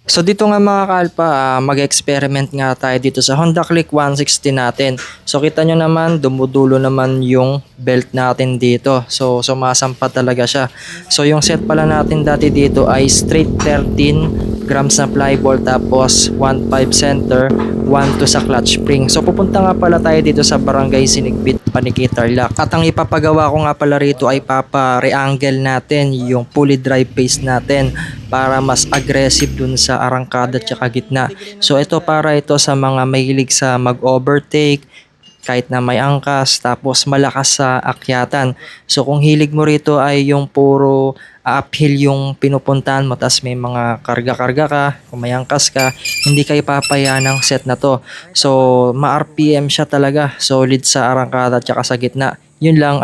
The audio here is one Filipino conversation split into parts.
So dito nga mga kalpa, mag-experiment nga tayo dito sa Honda Click 160 natin. So kita nyo naman, dumudulo naman yung belt natin dito. So sumasampa talaga siya. So yung set pala natin dati dito ay straight 13 grams na fly ball, tapos 1.5 center, 1.2 sa clutch spring. So pupunta nga pala tayo dito sa Barangay Sinigbit, Paniki, Tarlac. At ang ipapagawa ko nga pala rito ay papa-reangle natin yung pulley drive pace natin para mas aggressive dun sa arangkada at gitna. So ito para ito sa mga mahilig sa mag-overtake, kahit na may angkas, tapos malakas sa akyatan. So kung hilig mo rito ay yung puro uphill yung pinupuntahan mo, tas may mga karga-karga ka, kung may angkas ka, hindi kayo papaya ng set na to. So ma-RPM siya talaga, solid sa arangkada at sa gitna. Yun lang,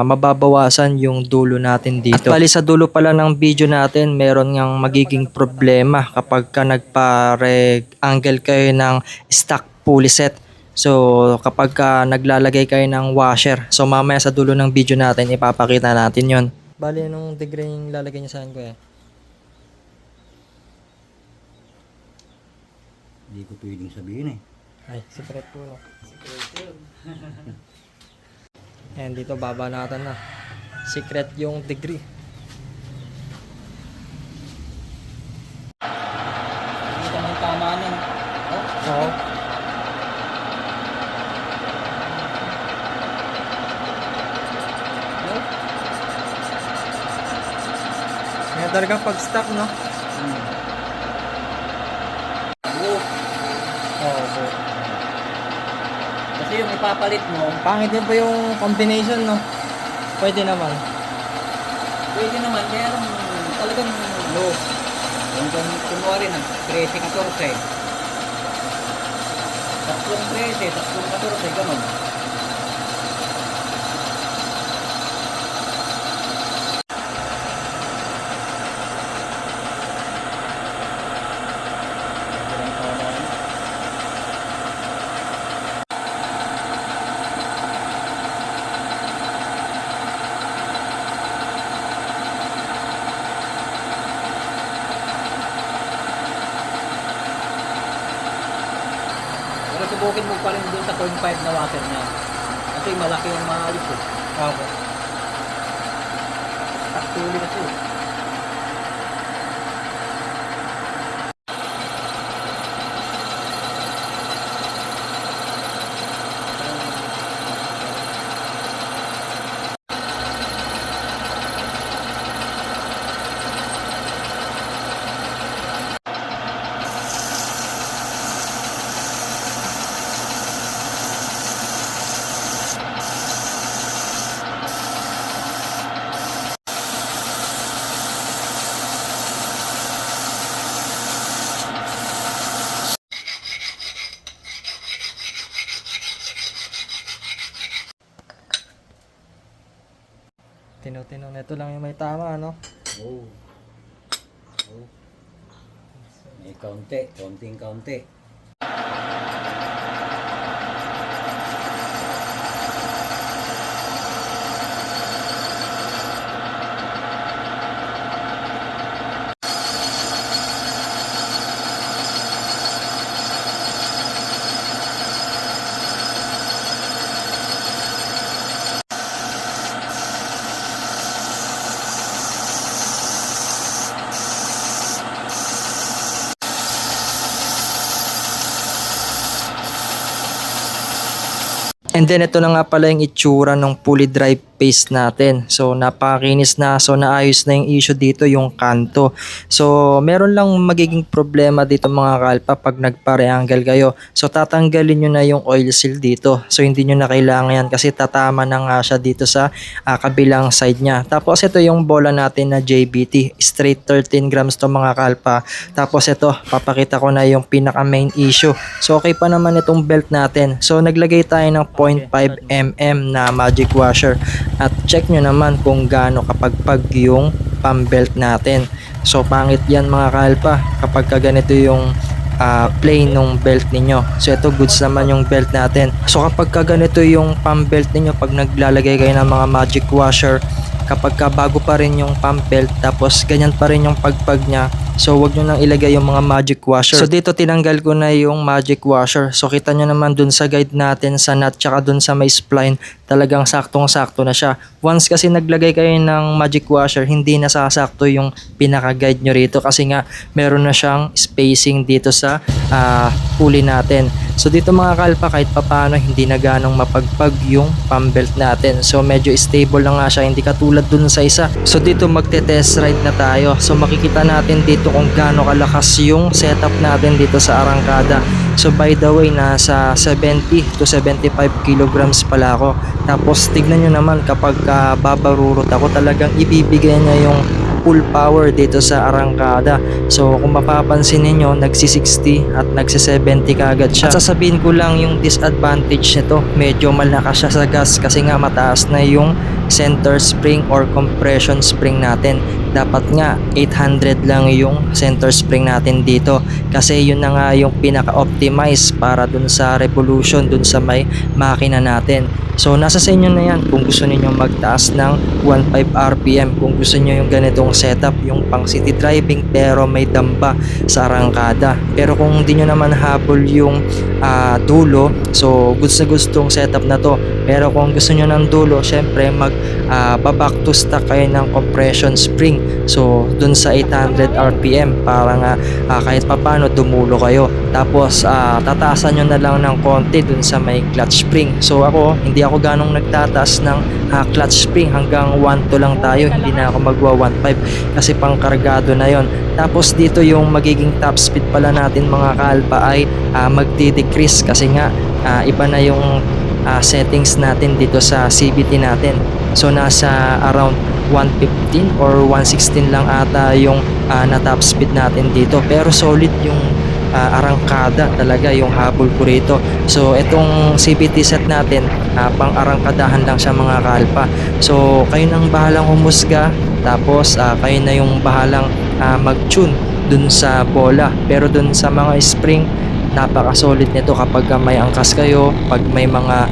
mababawasan yung dulo natin dito. At bali sa dulo pala ng video natin, meron ngang magiging problema kapag ka nagpa-angle kayo ng stock pulley set. So kapag ka naglalagay kayo ng washer, so mamaya sa dulo ng video natin ipapakita natin yon. Bali anong degree yung lalagay niya sa ko eh? Hindi ko pwedeng sabihin eh. Ay, secret po no. And dito baba natin na. Secret yung degree. Hindi naman tama na. Oo. Kaya talagang pag-stock no? Oo po. Kasi yung ipapalit mo, Pangit din po yung combination no? Pwede naman. pwede naman, kaya talagang low. Yung kunwari ng 13-14. Tatlong 13, tatlong 14, ganun. Pero subukin mo pa rin dun sa 0.5 na water niya. Kasi malaki yung maalis eh. Opo. Actually na siya. Tino-tino nito lang yung may tama no? Oo. Oo. May kaunti, kaunting-kaunti. And then ito na nga pala yung itsura ng pulley drive paste natin. So napakakinis na, so naayos na yung issue dito, yung kanto. So meron lang magiging problema dito mga kalpa pag nagpa-reangle kayo. So tatanggalin nyo na yung oil seal dito. So hindi nyo na kailangan yan kasi tatama na nga siya dito sa kabilang side nya. Tapos ito yung bola natin na JBT, straight 13 grams to mga kalpa. Tapos ito, papakita ko na yung pinaka main issue. So okay pa naman itong belt natin. So naglagay tayo ng 0.5 mm na magic washer. At check nyo naman kung gaano kapagpag yung pambelt natin. So pangit yan mga kalpa kapag ganito yung plain ng belt ninyo. So ito goods naman yung belt natin. So kapag ganito yung pambelt ninyo, pag naglalagay kayo ng mga magic washer, kapag bago pa rin yung pump belt tapos ganyan pa rin yung pagpag nya, So wag nyo nang ilagay yung mga magic washer. So dito tinanggal ko na yung magic washer. So kita nyo naman dun sa guide natin sa nut tsaka dun sa may spline, talagang saktong-sakto na siya. Once kasi naglagay kayo ng magic washer, hindi nasasakto yung pinaka-guide nyo rito kasi nga meron na siyang spacing dito sa pulley natin. So dito mga kalpa, kahit papano hindi na ganong mapagpag yung pump belt natin. So medyo stable na nga siya, hindi katulad dun sa isa. So dito magte-test ride na tayo. So makikita natin dito kung gaano kalakas yung setup natin dito sa arangkada. So by the way, nasa 70 to 75 kilograms pala ako. Tapos tignan nyo naman kapag babarurot ako, talagang ibibigay niya yung full power dito sa arangkada. So kung mapapansin niyo, nagsi-60 at nagsi-70 kaagad siya. At sasabihin ko lang yung disadvantage nito, medyo malakas siya sa gas kasi nga mataas na yung center spring or compression spring natin. Dapat nga 800 lang yung center spring natin dito kasi yun na nga yung pinaka-optimize para dun sa revolution dun sa may makina natin. So nasa sa inyo na yan kung gusto niyo magtaas ng 1.5 RPM, kung gusto niyo yung ganitong setup, yung pang city driving pero may damba sa arangkada. Pero kung hindi nyo naman habol yung dulo, so gustong setup na to. Pero kung gusto nyo ng dulo, syempre back to stock kayo ng compression spring. So dun sa 800 RPM para nga kahit papano dumulo kayo. Tapos tataasan nyo na lang ng konti dun sa may clutch spring. So ako, hindi ako ganong nagtataas ng clutch spring, hanggang 1.2 lang tayo. Hindi na ako magwa 1.5 kasi pangkargado na yon. Tapos dito yung magiging top speed pala natin mga kalpa ay magdi-decrease kasi nga iba na yung settings natin dito sa CVT natin. So nasa around 115 or 116 lang ata yung na top speed natin dito, pero solid yung arangkada talaga yung habol ko rito. So itong CVT set natin pang arangkadahan lang siya mga kalpa. So kayo nang bahalang humusga, tapos kayo na yung bahalang mag-tune dun sa bola. Pero dun sa mga spring, napaka-solid nito kapag may angkas kayo, pag may mga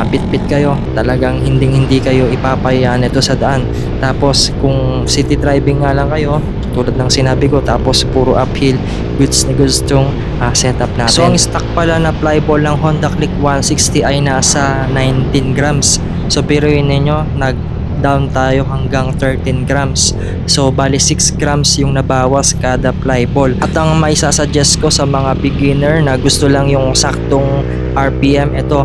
bit-bit kayo, talagang hindi kayo ipapahiya nito sa daan. Tapos kung city driving nga lang kayo, tulad ng sinabi ko, tapos puro uphill, goods na goods tong setup natin. So ang stock pala na flyball ng Honda Click 160 ay nasa 19 grams. So biruin ninyo, down tayo hanggang 13 grams. So bali 6 grams yung nabawas kada fly ball. At ang may sasuggest ko sa mga beginner na gusto lang yung saktong RPM, ito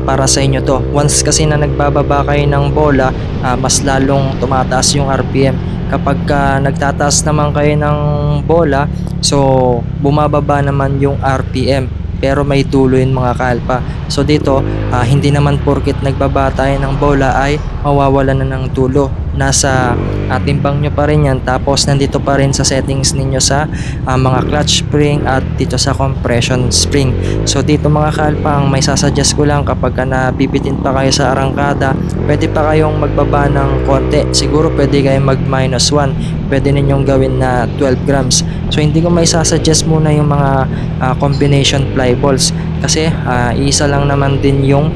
para sa inyo to. Once kasi na nagbababa kayo ng bola, mas lalong tumataas yung RPM. Kapag nagtataas naman kayo ng bola, so bumababa naman yung RPM, pero may tulo yun mga kalpa. So dito, hindi naman porket nagbaba tayo ng bola ay mawawala na ng tulo. Nasa timbang nyo pa rin yan, tapos nandito pa rin sa settings ninyo sa mga clutch spring at dito sa compression spring. So dito mga kalpa, ang may sasuggest ko lang kapag nabibitin pa kayo sa arangkada, pwede pa kayong magbaba ng konti. Siguro pwede kayong mag -1, pwede ninyong gawin na 12 grams. So hindi ko may sasuggest muna yung mga combination fly balls kasi isa lang naman din yung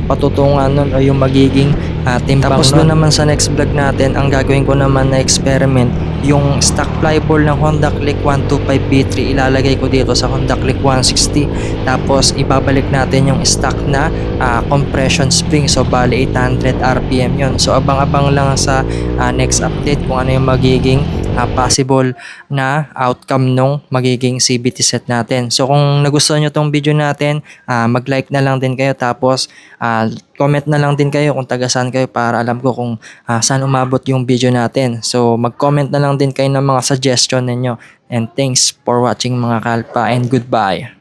patutungan nun o yung magiging timbang. Tapos doon naman sa next vlog natin, ang gagawin ko naman na experiment, yung stock flyball ng Honda Click 125B3 ilalagay ko dito sa Honda Click 160, tapos ibabalik natin yung stock na compression spring. So bali 800 RPM yon. So abang-abang lang sa next update kung ano yung magiging possible na outcome nung magiging CVT set natin. So kung nagustuhan nyo tong video natin, mag-like na lang din kayo, tapos comment na lang din kayo kung taga saan kayo para alam ko kung saan umabot yung video natin. So mag-comment na lang din kayo ng mga suggestion ninyo. And thanks for watching mga kalpa, and goodbye.